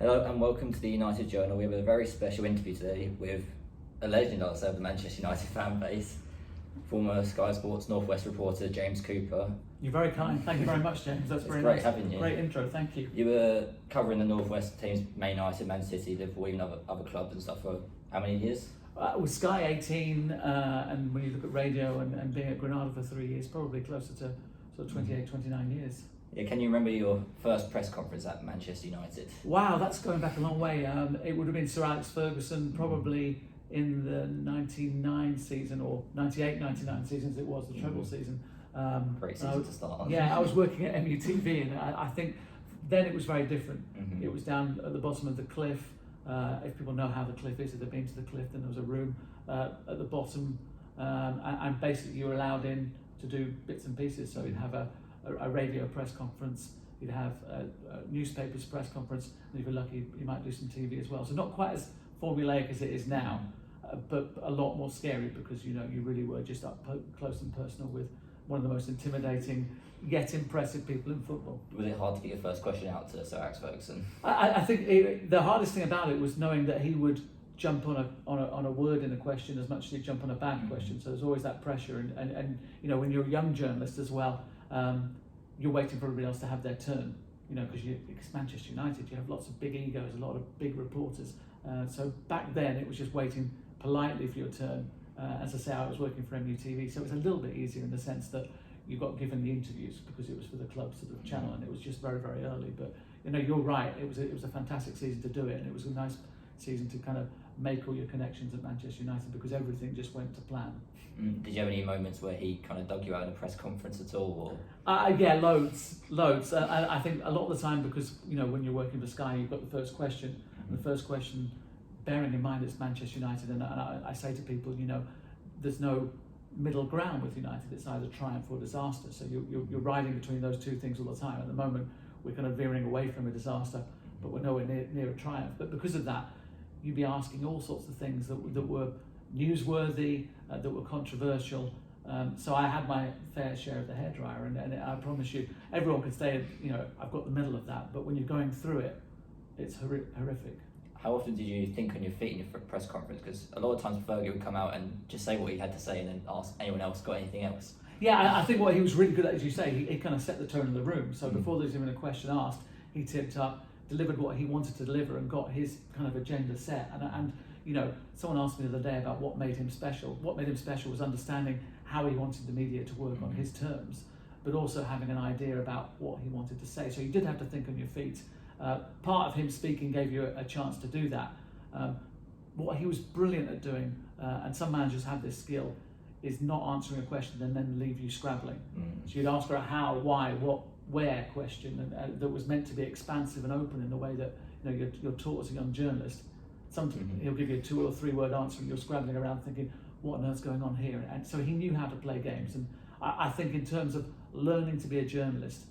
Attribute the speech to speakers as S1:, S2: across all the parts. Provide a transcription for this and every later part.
S1: Hello and welcome to the United Journal. We have a very special interview today with a legend, I'll say, of the Manchester United fan base, former Sky Sports Northwest reporter James Cooper.
S2: You're very kind. Thank you very much, James. That's very
S1: great
S2: nice.
S1: having you.
S2: Great intro. Thank you.
S1: You were covering the Northwest teams, Man United, Man City, Liverpool, even other clubs and stuff for how many years?
S2: With Sky 18, and when you look at radio and being at Granada for 3 years, probably closer to sort of 28, 29 years.
S1: Yeah, can you remember your first press conference at Manchester United?
S2: Wow, that's going back a long way. It would have been Sir Alex Ferguson, probably in the 99 season or 98-99 seasons. It was the treble season.
S1: Great season to start on.
S2: Yeah, I was working at MUTV, and I think then it was very different.
S1: Mm-hmm.
S2: It was down at the bottom of the cliff. If people know how the cliff is, if they've been to the cliff, then there was a room at the bottom, and basically you were allowed in to do bits and pieces. So you'd have a radio press conference, you'd have a newspapers press conference, and if you're lucky, you might do some TV as well. So not quite as formulaic as it is now, but a lot more scary because you really were just up close and personal with one of the most intimidating yet impressive people in football.
S1: Was it hard to get your first question out to Sir Alex Ferguson?
S2: I think the hardest thing about it was knowing that he would jump on a word in a question as much as he'd jump on a bad question. So there's always that pressure, and when you're a young journalist as well, you're waiting for everybody else to have their turn. Because it's Manchester United, you have lots of big egos, a lot of big reporters. So back then it was just waiting politely for your turn. As I say, I was working for MUTV, so it was a little bit easier in the sense that you got given the interviews because it was for the club sort of channel, and it was just very, very early. But you're right, it was a fantastic season to do it, and it was a nice season to kind of make all your connections at Manchester United because everything just went to plan.
S1: Did you have any moments where he kind of dug you out in a press conference at all?
S2: Yeah, loads. I think a lot of the time because when you're working for Sky, you've got the first question, and the first question, bearing in mind it's Manchester United, and I say to people, there's no middle ground with United. It's either triumph or disaster. So you're riding between those two things all the time. At the moment, we're kind of veering away from a disaster, but we're nowhere near a triumph. But because of that, you'd be asking all sorts of things that were newsworthy, that were controversial. So I had my fair share of the hairdryer, and I promise you, everyone could say, I've got the middle of that. But when you're going through it, it's horrific.
S1: How often did you think on your feet in your press conference? Because a lot of times Fergie would come out and just say what he had to say and then ask anyone else got anything else.
S2: Yeah, I think what he was really good at, as you say, he kind of set the tone of the room. So before there was even a question asked, he tipped up, delivered what he wanted to deliver, and got his kind of agenda set. And someone asked me the other day about what made him special. What made him special was understanding how he wanted the media to work on his terms, but also having an idea about what he wanted to say. So you did have to think on your feet. Part of him speaking gave you a chance to do that. What he was brilliant at doing, and some managers have this skill, is not answering a question and then leave you scrabbling. So you'd ask her a how, why, what, where question, and that was meant to be expansive and open in the way that you're taught as a young journalist. Sometimes he'll give you a 2 or 3 word answer and you're scrabbling around thinking, what on earth's going on here? And so he knew how to play games. And I think in terms of learning to be a journalist,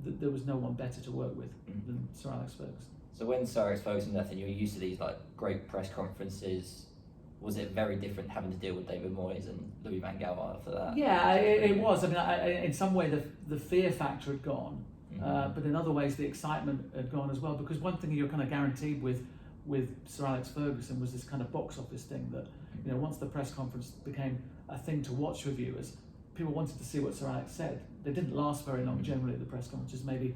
S2: there was no one better to work with than Sir Alex Ferguson.
S1: So when Sir Alex Ferguson left and you were used to these great press conferences, was it very different having to deal with David Moyes and Louis van Gaal after that?
S2: Yeah, it was. I mean, in some way the fear factor had gone, but in other ways the excitement had gone as well, because one thing you're kind of guaranteed with Sir Alex Ferguson was this kind of box office thing that, once the press conference became a thing to watch for viewers, people wanted to see what Sir Alex said. They didn't last very long generally, the press conferences, maybe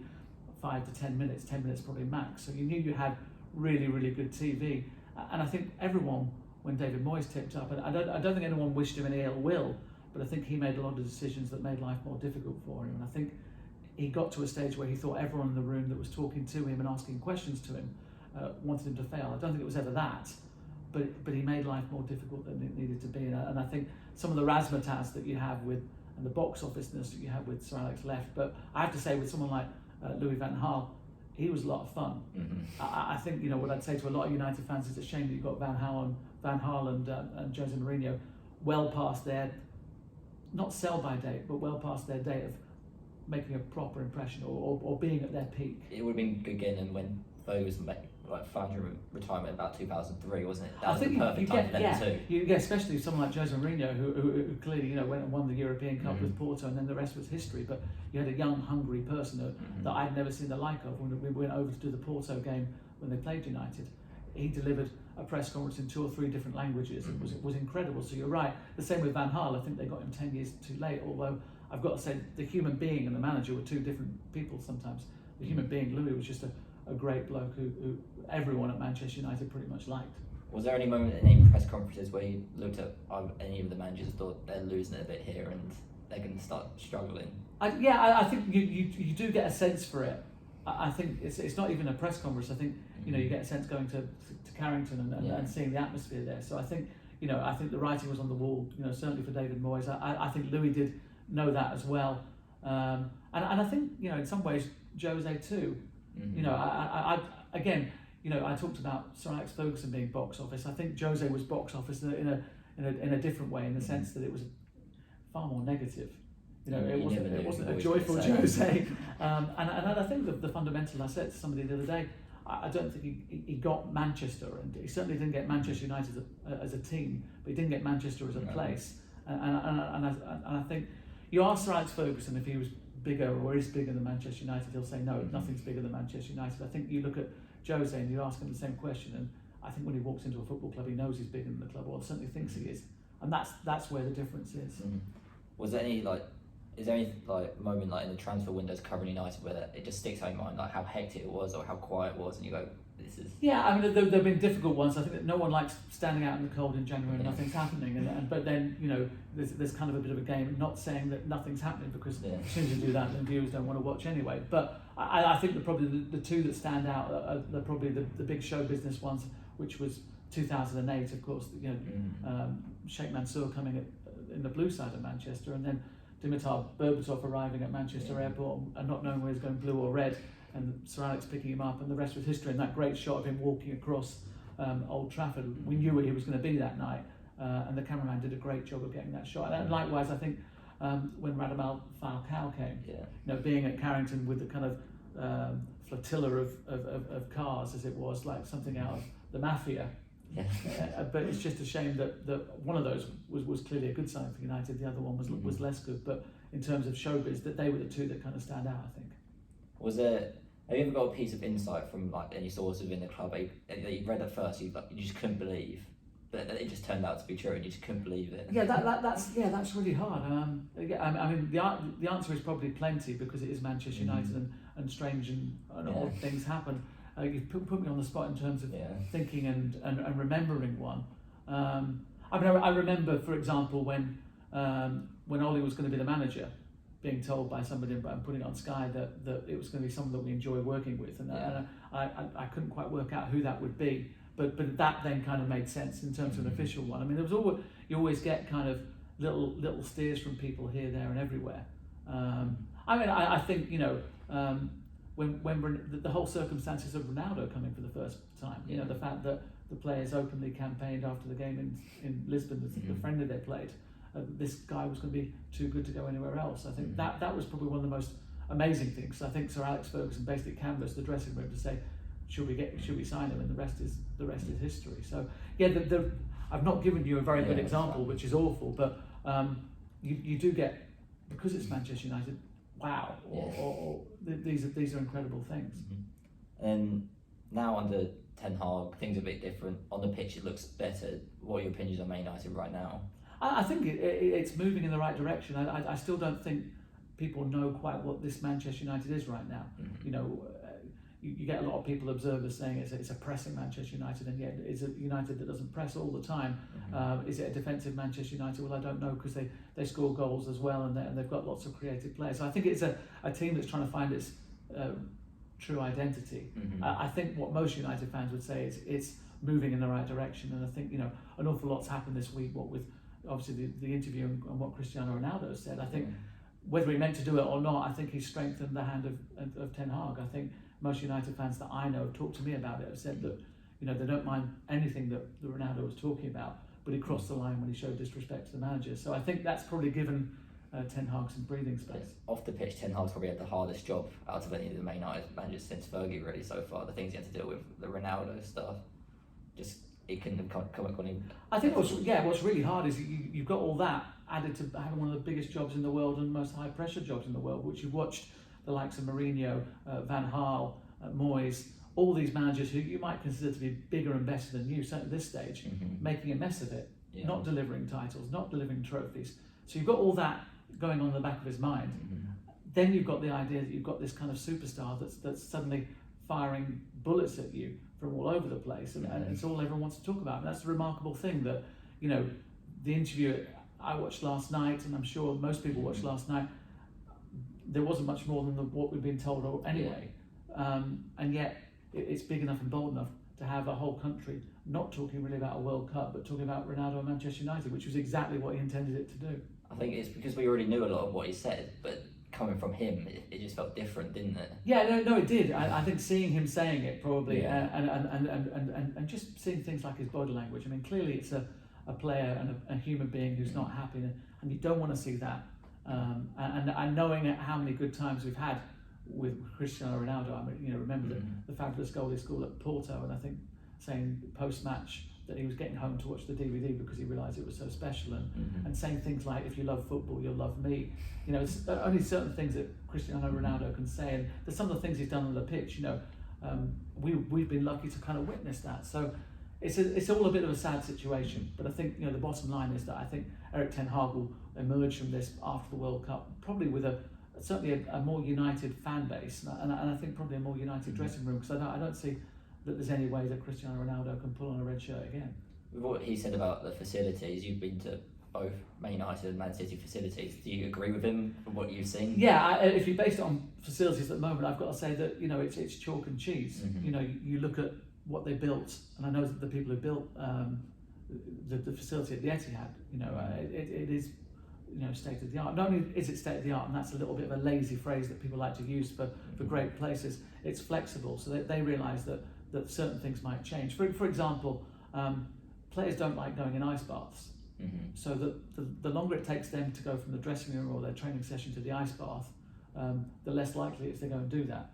S2: 5 to 10 minutes, 10 minutes probably max. So you knew you had really, really good TV. And I think everyone, when David Moyes tipped up, and I don't think anyone wished him any ill will, but I think he made a lot of decisions that made life more difficult for him. And I think he got to a stage where he thought everyone in the room that was talking to him and asking questions to him wanted him to fail. I don't think it was ever that, but he made life more difficult than it needed to be. And I think some of the razzmatazz that you have with, and the box officeness that you have with Sir Alex left, but I have to say with someone like Louis van Gaal, he was a lot of fun. I think what I'd say to a lot of United fans is it's a shame that you've got Van Gaal and Jose Mourinho well past their, not sell-by date, but well past their date of making a proper impression or being at their peak.
S1: It would have been good getting them when Ferguson found your retirement about 2003, wasn't it? That was the perfect time for them too.
S2: You get, especially someone like Jose Mourinho, who clearly went and won the European Cup with Porto, and then the rest was history. But you had a young, hungry person that I'd never seen the like of. When we went over to do the Porto game when they played United. He delivered a press conference in 2 or 3 different languages. It was incredible. So you're right. The same with Van Gaal. I think they got him 10 years too late. Although I've got to say, the human being and the manager were 2 different people sometimes. The human being, Louis, was just a great bloke who everyone at Manchester United pretty much liked.
S1: Was there any moment in any press conferences where you looked at any of the managers and thought they're losing it a bit here and they're going to start struggling?
S2: I think you do get a sense for it. I think it's not even a press conference. I think you get a sense going to Carrington and seeing the atmosphere there. So I think the writing was on the wall. Certainly for David Moyes. I think Louis did know that as well. And I think in some ways Jose too. I talked about Sir Alex Ferguson being box office. I think Jose was box office in a different way, in the sense that it was far more negative. It wasn't a joyful Jose. And I think the fundamental, I said to somebody the other day, I don't think he got Manchester, and he certainly didn't get Manchester United as a team, but he didn't get Manchester as a place. And I think you ask Sir Alex Ferguson if he was bigger or is bigger than Manchester United, he'll say no, nothing's bigger than Manchester United. I think you look at Jose and you ask him the same question, and I think when he walks into a football club, he knows he's bigger than the club, or certainly thinks he is, and that's where the difference is.
S1: Was there any is there any moment in the transfer windows covering United where it just sticks out in your mind, how hectic it was or how quiet it was, and you go, this is...
S2: Yeah, I mean, there have been difficult ones. I think that no one likes standing out in the cold in January and nothing's happening, but then there's kind of a bit of a game, not saying that nothing's happening, because as soon as you do that, then viewers don't want to watch anyway. But I think that probably the 2 that stand out are probably the big show business ones, which was 2008, of course. Sheikh Mansour coming in the blue side of Manchester, and then Dimitar Berbatov arriving at Manchester Airport and not knowing whether he's going blue or red, and Sir Alex picking him up, and the rest was history. And that great shot of him walking across Old Trafford, we knew where he was going to be that night, and the cameraman did a great job of getting that shot. And likewise, I think when Radamel Falcao came, being at Carrington with the kind of flotilla of cars, as it was, like something out of the Mafia. But it's just a shame that one of those was clearly a good sign for United. The other one was less good. But in terms of showbiz, that they were the 2 that kind of stand out, I think.
S1: Have you ever got a piece of insight from any source within the club that you read at first, you just couldn't believe, but it just turned out to be true and you just couldn't believe it?
S2: Yeah, that's really hard. I mean, the answer is probably plenty, because it is Manchester United and strange and odd things happen. You've put me on the spot in terms of thinking and remembering one. I remember, for example, when Ollie was going to be the manager, being told by somebody and putting it on Sky that it was going to be someone that we enjoy working with, and I couldn't quite work out who that would be, but that then kind of made sense in terms of an official one. I mean, you always get kind of little steers from people here, there, and everywhere. I think when the whole circumstances of Ronaldo coming for the first time, the fact that the players openly campaigned after the game in Lisbon, the friendly they played, this guy was going to be too good to go anywhere else. I think that was probably one of the most amazing things. I think Sir Alex Ferguson basically canvassed the dressing room to say, should we sign him, and the rest is history. So I've not given you a very good example, which is awful, but you do get, because it's Manchester United, wow, or these are incredible things.
S1: And now under Ten Hag, things are a bit different. On the pitch, it looks better. What are your opinions on Man United right now?
S2: I think it's moving in the right direction. I still don't think people know quite what this Manchester United is right now. You get a lot of people, observers, saying it's a pressing Manchester United, and yet it's a United that doesn't press all the time. Is it a defensive Manchester United? Well, I don't know, because they score goals as well, and they've got lots of creative players. So I think it's a team that's trying to find its true identity. I think what most United fans would say is it's moving in the right direction, and I think an awful lot's happened this week. What with obviously the interview and what Cristiano Ronaldo said. I think whether he meant to do it or not, I think he's strengthened the hand of Ten Hag. I think most United fans that I know have talked to me about it have said that they don't mind anything that Ronaldo was talking about, but he crossed the line when he showed disrespect to the manager. So I think that's probably given Ten Hag some breathing space.
S1: Off the pitch, Ten Hag's probably had the hardest job out of any of the Man United managers since Fergie, really, so far. The things he had to deal with, the Ronaldo stuff, just it couldn't have come on him. I think
S2: what's really hard is you've got all that added to having one of the biggest jobs in the world and most high pressure jobs in the world, which you've watched the likes of Mourinho, Van Gaal, Moyes, all these managers who you might consider to be bigger and better than you, certainly at this stage, making a mess of it, not delivering titles, not delivering trophies. So you've got all that going on in the back of his mind. Then you've got the idea that you've got this kind of superstar that's suddenly firing bullets at you from all over the place, and it's all everyone wants to talk about. And that's the remarkable thing that, you know, the interview I watched last night, and I'm sure most people watched last night, there wasn't much more than what we've been told anyway. And yet it's big enough and bold enough to have a whole country not talking really about a World Cup, but talking about Ronaldo and Manchester United, which was exactly what he intended it to do.
S1: I think it's because we already knew a lot of what he said, but coming from him, it just felt different, didn't it?
S2: Yeah, no, it did. I think seeing him saying it probably, and just seeing things like his body language. I mean, clearly it's a player and a human being who's not happy, and you don't want to see that. And knowing how many good times we've had with Cristiano Ronaldo, I mean, you know, remember the fabulous goal he scored at Porto, and I think saying post-match that he was getting home to watch the DVD because he realised it was so special, and saying things like, if you love football, you'll love me. You know, it's only certain things that Cristiano Ronaldo can say, and there's some of the things he's done on the pitch, you know, we've been lucky to kind of witness that. So it's all a bit of a sad situation, but I think, you know, the bottom line is that I think Erik ten Hag will emerge from this after the World Cup probably with certainly a more united fan base, and I think probably a more united dressing room, because I don't see that there's any way that Cristiano Ronaldo can pull on a red shirt again.
S1: With what he said about the facilities, you've been to both Man United and Man City facilities. Do you agree with him from what you've seen?
S2: Yeah, if you base it on facilities at the moment, I've got to say that, you know, it's chalk and cheese. You know, you look at what they built, and I know that the people who built the facility at the Etihad, you know, it is, you know, state of the art. Not only is it state of the art, and that's a little bit of a lazy phrase that people like to use for great places, it's flexible, so they realise that certain things might change. For example, players don't like going in ice baths. So the longer it takes them to go from the dressing room or their training session to the ice bath, the less likely it's they're going to do that.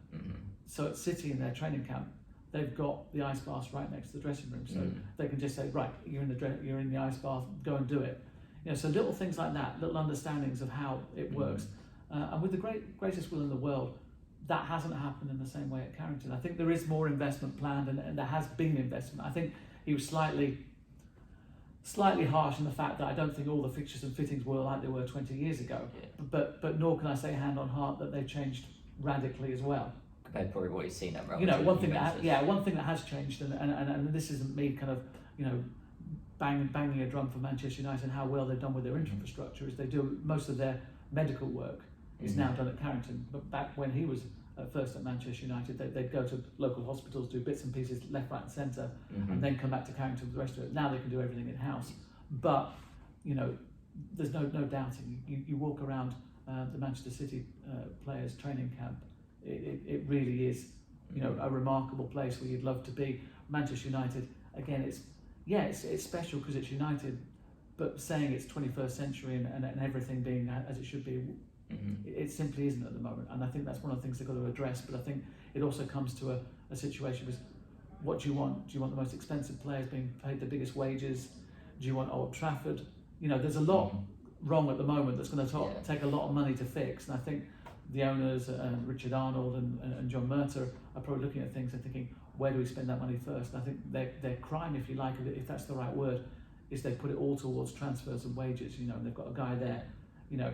S2: So at City in their training camp, they've got the ice baths right next to the dressing room, so they can just say, right, you're in the ice bath, go and do it. You know, so little things like that, little understandings of how it works, and with the greatest will in the world, that hasn't happened in the same way at Carrington. I think there is more investment planned, and there has been investment. I think he was slightly harsh in the fact that I don't think all the fixtures and fittings were like they were 20 years ago. But nor can I say hand on heart that they've changed radically as well.
S1: Compared to probably what you've seen at Real
S2: You know, one thing
S1: Juventus.
S2: that has changed, and this isn't me kind of, you know, banging a drum for Manchester United and how well they've done with their infrastructure, is they do most of their medical work is now done at Carrington. But back when he was first at Manchester United, they'd go to local hospitals, do bits and pieces left, right and centre, and then come back to Carrington with the rest of it. Now they can do everything in-house. But, you know, there's no doubting. You walk around the Manchester City players' training camp, it really is, you know, a remarkable place where you'd love to be. Manchester United, again, it's special because it's United, but saying it's 21st century and everything being as it should be, it simply isn't at the moment. And I think that's one of the things they've got to address. But I think it also comes to a situation with, what do you want? Do you want the most expensive players being paid the biggest wages? Do you want Old Trafford? You know, there's a lot wrong at the moment that's going to take a lot of money to fix. And I think the owners, Richard Arnold and John Murtagh, are probably looking at things and thinking, where do we spend that money first? And I think their crime, if you like, if that's the right word, is they put it all towards transfers and wages. You know, and they've got a guy there, you know,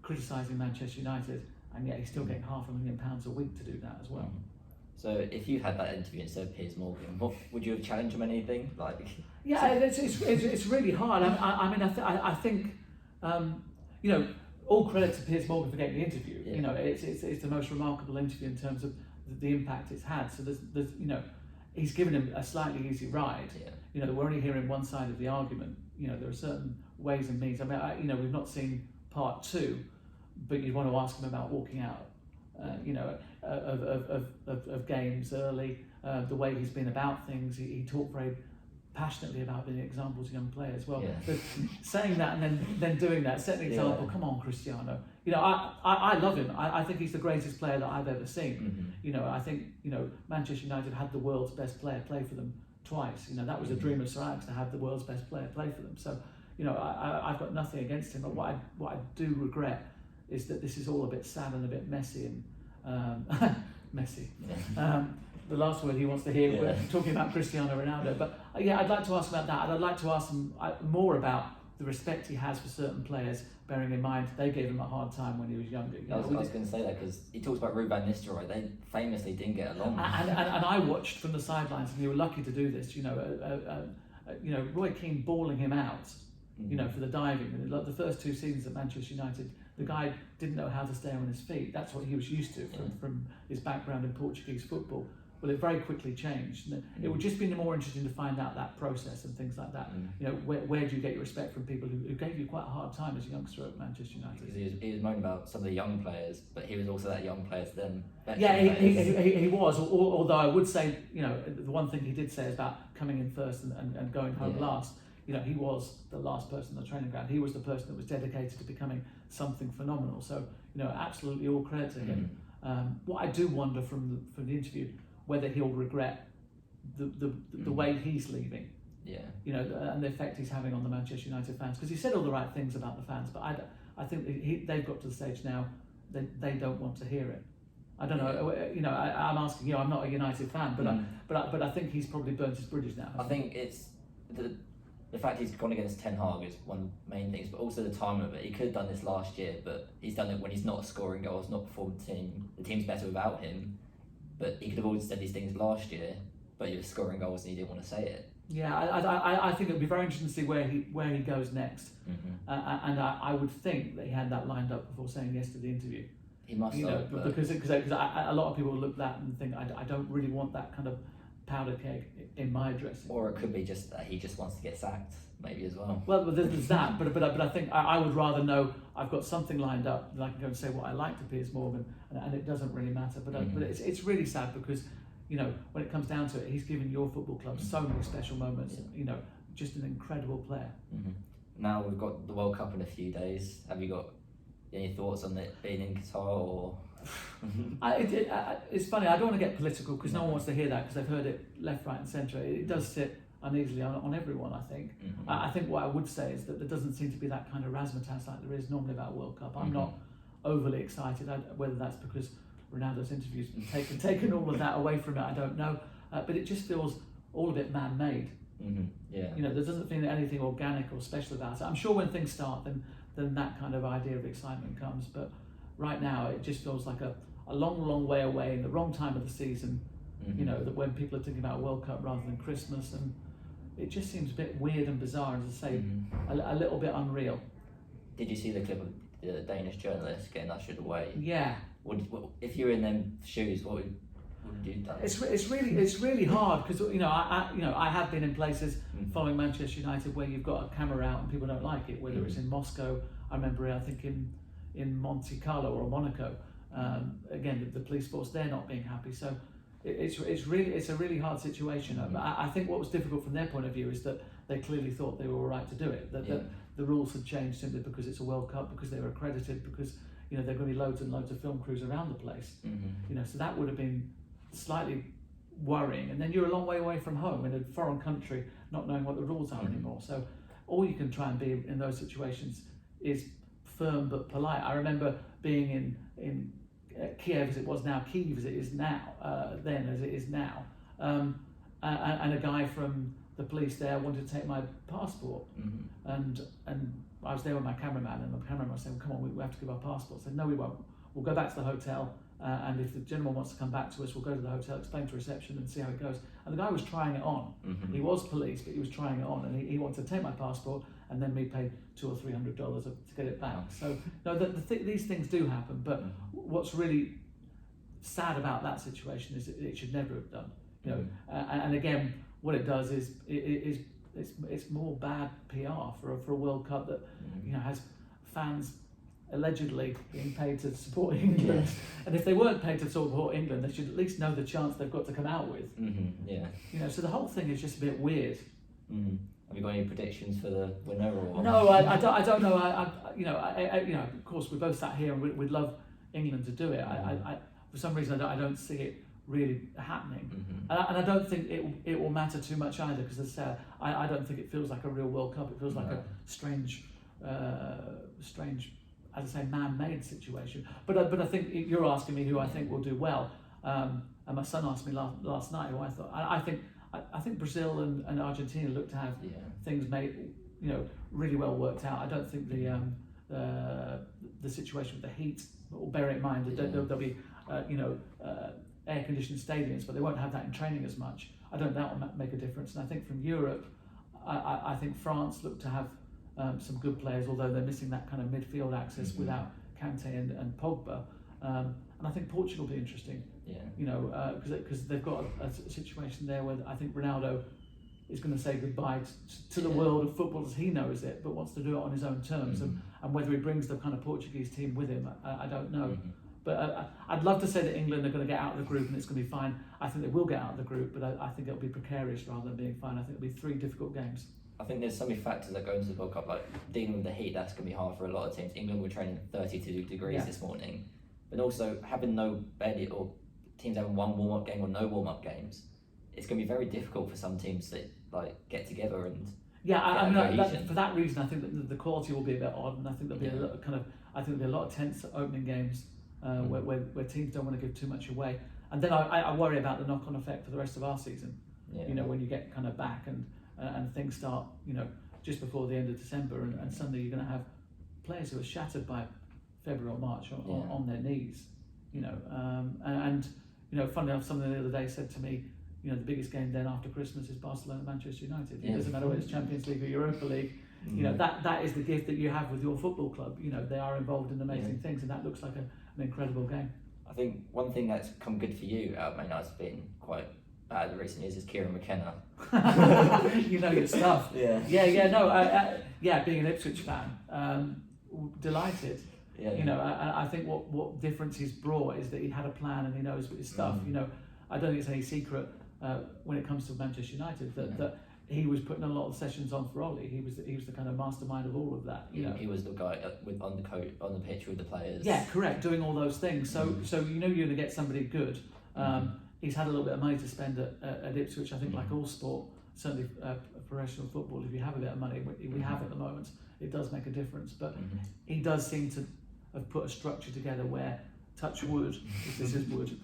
S2: criticising Manchester United, and yet he's still getting £500,000 a week to do that as well.
S1: So if you had that interview instead of Piers Morgan, what would you have challenged him anything? Like,
S2: yeah, it's really hard. I mean, I think, you know, all credit to Piers Morgan for getting the interview. You know, it's the most remarkable interview in terms of the impact it's had. So there's you know, he's given him a slightly easy ride. You know, we're only hearing one side of the argument. You know, there are certain ways and means. I mean, you know, we've not seen part 2, but you'd want to ask him about walking out. You know, of games early, the way he's been about things. He talked very passionately about being examples to young players. Well, but saying that and then doing that, setting an example. Come on, Cristiano. You know, I love him. I think he's the greatest player that I've ever seen. You know, I think, you know, Manchester United had the world's best player play for them twice. You know, that was a dream of Sir Alex, to have the world's best player play for them. So, you know, I've got nothing against him. But what I do regret is that this is all a bit sad and a bit messy, and Messi.
S1: Yeah.
S2: The last word he wants to hear,
S1: Yeah.
S2: we're talking about Cristiano Ronaldo. But yeah, I'd like to ask about that, and I'd like to ask him more about the respect he has for certain players, bearing in mind they gave him a hard time when he was younger.
S1: I was going to say that because he talks about Ruud van Nistelrooy. They famously didn't get along.
S2: And I watched from the sidelines, and you were lucky to do this. Roy Keane bawling him out, for the diving. And like the first 2 seasons at Manchester United, the guy didn't know how to stay on his feet. That's what he was used to from his background in Portuguese football. Well, it very quickly changed. And it would just be more interesting to find out that process and things like that. Where do you get your respect from people who gave you quite a hard time as a youngster at Manchester United?
S1: He was moaning about some of the young players, but he was also that young player to them.
S2: Yeah, he was. Although I would say, the one thing he did say is about coming in first and going home last. He was the last person on the training ground. He was the person that was dedicated to becoming something phenomenal. So, absolutely all credit to him. What I do wonder from the interview, whether he'll regret the way he's leaving.
S1: Yeah.
S2: And the effect he's having on the Manchester United fans. Because he said all the right things about the fans, but I think they've got to the stage now they don't want to hear it. I don't know. I'm asking you. I'm not a United fan, but I think he's probably burnt his bridges now.
S1: I think it's the fact he's gone against Ten Hag is one of the main things, but also the time of it. He could have done this last year, but he's done it when he's not scoring goals, not performing the team. The team's better without him. But he could have always said these things last year, but he was scoring goals and he didn't want to say it.
S2: Yeah, I think it'll be very interesting to see where he goes next. And I would think that he had that lined up before saying yes to the interview.
S1: He must have.
S2: Because a lot of people look at that and think, I don't really want that kind of powder keg in my dressing.
S1: Or it could be just that he just wants to get sacked, maybe as well.
S2: Well, there's that, but I think I would rather know I've got something lined up that I can go and say what I like to Piers Morgan, and it doesn't really matter. But it's really sad because when it comes down to it, he's given your football club so many special moments. Just an incredible player.
S1: Now we've got the World Cup in a few days. Have you got any thoughts on it being in Qatar or?
S2: It's funny. I don't want to get political because no one wants to hear that because they've heard it left, right, and centre. It does sit uneasily on everyone. I think. I think what I would say is that there doesn't seem to be that kind of razzmatazz like there is normally about World Cup. I'm not overly excited. Whether that's because Ronaldo's interviews taken all of that away from it, I don't know. But it just feels all a bit man-made.
S1: Yeah.
S2: There doesn't feel anything organic or special about it. I'm sure when things start, then that kind of idea of excitement comes. But right now, it just feels like a long way away in the wrong time of the season. That when people are thinking about World Cup rather than Christmas, and it just seems a bit weird and bizarre, and as I say, a little bit unreal.
S1: Did you see the clip of the Danish journalist getting ushered away?
S2: Yeah.
S1: If you were in them shoes, what would you do?
S2: It's really hard because I have been in places following Manchester United where you've got a camera out and people don't like it. Whether it's in Moscow, I remember I think in Monte Carlo or Monaco. Again, the police force, they're not being happy. So it's a really hard situation. I think what was difficult from their point of view is that they clearly thought they were all right to do it. That the rules had changed simply because it's a World Cup, because they were accredited, because there are going to be loads and loads of film crews around the place. So that would have been slightly worrying. And then you're a long way away from home in a foreign country, not knowing what the rules are anymore. So all you can try and be in those situations is firm but polite. I remember being in Kiev as it was now, Kyiv as it is now, then as it is now, and a guy from the police there wanted to take my passport, and I was there with my cameraman, and the cameraman was saying, "Come on, we have to give our passports." I said, "No, we won't. We'll go back to the hotel, and if the gentleman wants to come back to us, we'll go to the hotel, explain to reception, and see how it goes." And the guy was trying it on. He was police, but he was trying it on, and he wanted to take my passport, and then me pay $200 or $300 to get it back. So no, these things do happen. But what's really sad about that situation is it should never have done. And again, what it does is it's more bad PR for a World Cup that has fans allegedly being paid to support England. And if they weren't paid to support England, they should at least know the chance they've got to come out with. So the whole thing is just a bit weird.
S1: Have you got any predictions for the winner? Or?
S2: No, I don't know. Of course, we both sat here and we'd love England to do it. For some reason, I don't see it really happening, and I don't think it will matter too much either, because as I said, I don't think it feels like a real World Cup. It feels like a strange, as I say, man-made situation. But I think you're asking me who I think will do well. And my son asked me last night who I thought. I think Brazil and Argentina look to have things made, really well worked out. I don't think the situation with the heat. Well, bear in mind that there'll be air conditioned stadiums, but they won't have that in training as much. I don't think that will make a difference. And I think from Europe, I think France look to have some good players, although they're missing that kind of midfield access without Kante and Pogba. And I think Portugal will be interesting. Because they've got a situation there where I think Ronaldo is going to say goodbye to the world of football as he knows it, but wants to do it on his own terms. And whether he brings the kind of Portuguese team with him, I don't know. But I'd love to say that England are going to get out of the group and it's going to be fine. I think they will get out of the group, but I think it'll be precarious rather than being fine. I think it'll be 3 difficult games.
S1: I think there's so many factors that go into the World Cup, like dealing with the heat. That's going to be hard for a lot of teams. England were training 32 degrees this morning, but also having no bed or teams having one warm-up game or no warm-up games. It's going to be very difficult for some teams to get together and
S2: for that reason, I think that the quality will be a bit odd, and I think there'll be there'll be a lot of tense opening games where teams don't want to give too much away, and then I worry about the knock-on effect for the rest of our season. When you get kind of back and things start, just before the end of December, and suddenly you're going to have players who are shattered by February or March on their knees, funny enough, someone the other day said to me, the biggest game then after Christmas is Barcelona-Manchester United. It doesn't matter whether it's Champions League or Europa League. That is the gift that you have with your football club. They are involved in amazing things, and that looks like an incredible game.
S1: I think one thing that's come good for you out of Man United's been quite bad in recent years is Kieran McKenna.
S2: You know your stuff. Being an Ipswich fan, delighted. I think what difference he's brought is that he had a plan and he knows his stuff. I don't think it's any secret when it comes to Manchester United that he was putting a lot of sessions on for Ollie. He was the kind of mastermind of all of that.
S1: He was the guy on the pitch with the players.
S2: Yeah, correct. Doing all those things. So you're going to get somebody good. He's had a little bit of money to spend at Ipswich. I think like all sport, certainly professional football. If you have a bit of money, we have at the moment, it does make a difference. But he does seem to have put a structure together where, touch wood, if this is wood,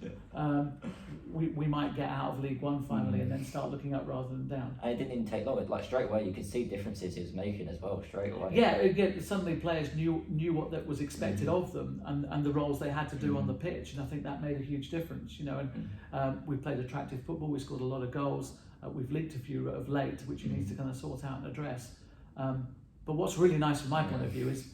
S2: we might get out of League One finally and then start looking up rather than down.
S1: And it didn't even take long. Like straight away, you could see differences he was making as well. Straight away.
S2: Yeah, suddenly players knew what that was expected of them and the roles they had to do on the pitch, and I think that made a huge difference. And we played attractive football. We scored a lot of goals. We've leaked a few of late, which he needs to kind of sort out and address. But what's really nice from my point of view is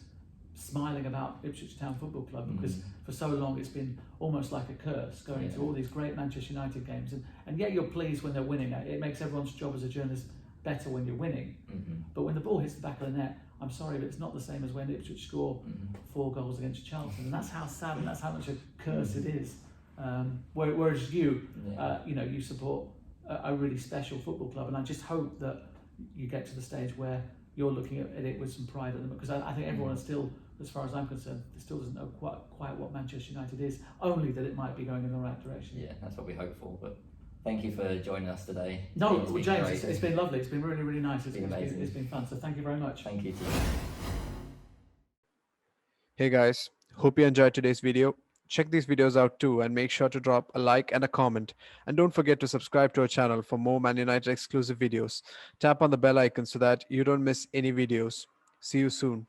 S2: smiling about Ipswich Town Football Club, because for so long it's been almost like a curse going to all these great Manchester United games, and yet you're pleased when they're winning. It makes everyone's job as a journalist better when you're winning, but when the ball hits the back of the net, I'm sorry, but it's not the same as when Ipswich score 4 goals against Charlton, and that's how sad and that's how much a curse it is. Whereas you support a really special football club, and I just hope that you get to the stage where you're looking at it with some pride at them, because I think everyone is still, as far as I'm concerned, still doesn't know quite what Manchester United is, only that it might be going in the right direction.
S1: Yeah, that's what we hope for. But thank you for joining us today.
S2: No, James, it's been lovely. It's been really, really nice. It's been fun. So thank you very much.
S1: Thank you.
S3: Hey guys, hope you enjoyed today's video. Check these videos out too and make sure to drop a like and a comment. And don't forget to subscribe to our channel for more Man United exclusive videos. Tap on the bell icon so that you don't miss any videos. See you soon.